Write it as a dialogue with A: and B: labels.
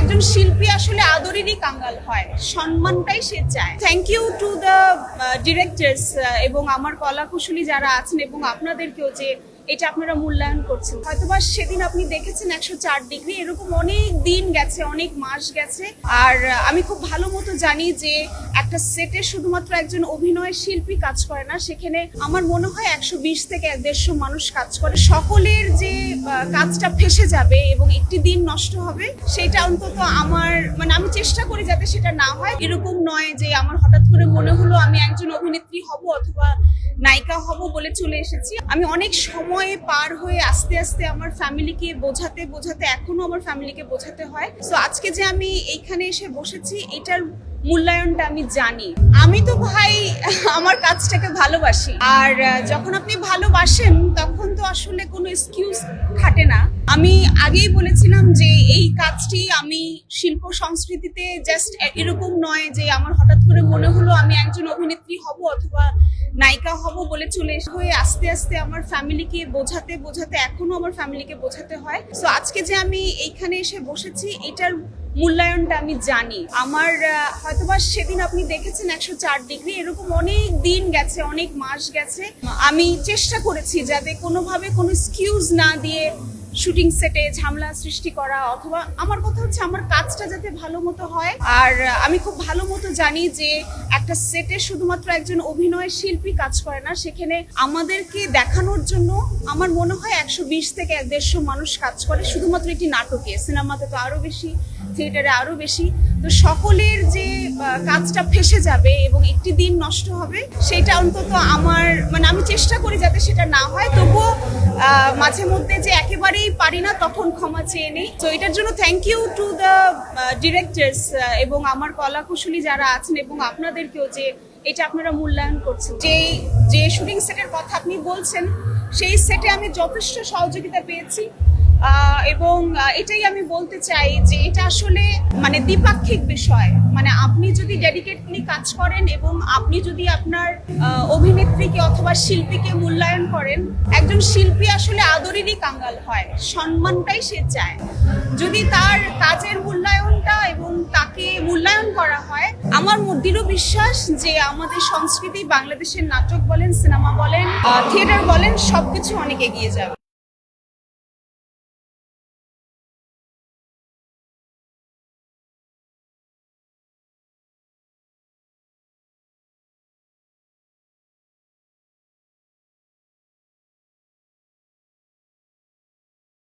A: একজন শিল্পী আসলে আদরেরই কাঙ্গাল হয়, সম্মানটাই সে চায়। Thank you to the directors এবং আমার কলা কুশলী যারা আছেন এবং আপনাদেরকেও যে এটা আপনারা মূল্যায়ন করছেন। হয়তোবা সেদিন আপনি দেখেছেন 104 ডিগ্রি, এরকম অনেক দিন গেছে, অনেক মাস গেছে। আর আমি খুব ভালো মতো জানি যে একটা সেটে শুধুমাত্র একজন অভিনয় শিল্পী কাজ করে না, সেখানে আমার মনে হয় 120 থেকে 150 মানুষ কাজ করে। সকলের যে কাজটা ফেসে যাবে এবং একটি দিন নষ্ট হবে, সেটা অন্তত আমার আমি চেষ্টা করি যাতে সেটা না হয়। এরকম নয় যে আমার হঠাৎ করে মনে হলো আমি একজন অভিনেত্রী হব অথবা নায়িকা হব বলে চলে এসেছি। আমি অনেক সময় পার হয়ে আস্তে আস্তে আমার ফ্যামিলিকে বোঝাতে বোঝাতে এখনো আমার ফ্যামিলিকে বোঝাতে হয়। তো আজকে যে আমি এইখানে এসে বসেছি, এটার মূল্যায়নটা আমি জানি। আমি তো ভাই আমার কাজটাকে ভালোবাসি, আর যখন আপনি ভালোবাসেন তখন তো আসলে কোনো এক্সকিউজ খাটে না। আমি আগেই বলেছিলাম যে এই কাজটি আমি শিল্প সংস্কৃতিতে জাস্ট এরকম নয় যে আমার হঠাৎ করে মনে হলো আমি একজন অভিনেত্রী হব অথবা নায়িকা হব বলে চলে হয়ে আস্তে আস্তে আমার ফ্যামিলিকে বোঝাতে বোঝাতে এখনো আমার ফ্যামিলিকে বোঝাতে হয়। তো আজকে যে আমি এইখানে এসে বসেছি, এটার মূল্যায়নটা আমি জানি। আমার হয়তোবা সেদিন আপনি দেখেছেন 104 ডিগ্রি, এরকম অনেক দিন গেছে, অনেক মাস গেছে। আমি চেষ্টা করেছি যাতে কোনোভাবে কোনো এক্সকিউজ না দিয়ে শুটিং সেটে ঝামেলা সৃষ্টি করা, অথবা আমার কথা হচ্ছে আমার কাজটা যাতে ভালো মতো হয়। আর আমি খুব ভালো মতো জানি যে একটা সেটে শুধুমাত্র একজন অভিনয় শিল্পী কাজ করে না, সেখানে আমাদেরকে দেখানোর জন্য আমার মনে হয় 120 থেকে 150 মানুষ কাজ করে। শুধুমাত্র এটি নাটকে, সিনেমাতে তো আরো বেশি, থিয়েটারে আরো বেশি। তো সকলের যে কাজটা ফেসে যাবে এবং একটি দিন নষ্ট হবে, সেটা অন্তত আমার আমি চেষ্টা করি যাতে সেটা না হয়। তবুও মাঝে মধ্যে যে একেবারেই পারি না, তখন ক্ষমা চেয়ে নিই। তো এটার জন্য thank you to the directors এবং আমার কলা কুশলী যারা আছেন এবং আপনাদেরকেও যে এটা আপনারা মূল্যায়ন করছেন। যে শুটিং সেটের কথা আপনি বলছেন, সেই সেটে আমি যথেষ্ট সহযোগিতা পেয়েছি এবং এটাই আমি বলতে চাই যে এটা আসলে দ্বিপাক্ষিক বিষয়। আপনি যদি ডেডিকেটলি কাজ করেন এবং আপনি যদি আপনার অভিনেত্রীকে অথবা শিল্পীকে মূল্যায়ন করেন, একজন শিল্পী আসলে আদরেরই কাঙ্গাল হয়, সম্মানটাই সে চায়। যদি তার কাজের মূল্যায়নটা এবং তাকে মূল্যায়ন করা হয়, আমার দৃঢ় বিশ্বাস যে আমাদের সংস্কৃতি, বাংলাদেশের নাটক বলেন, সিনেমা বলেন, থিয়েটার বলেন, সবকিছু অনেক এগিয়ে যাবে।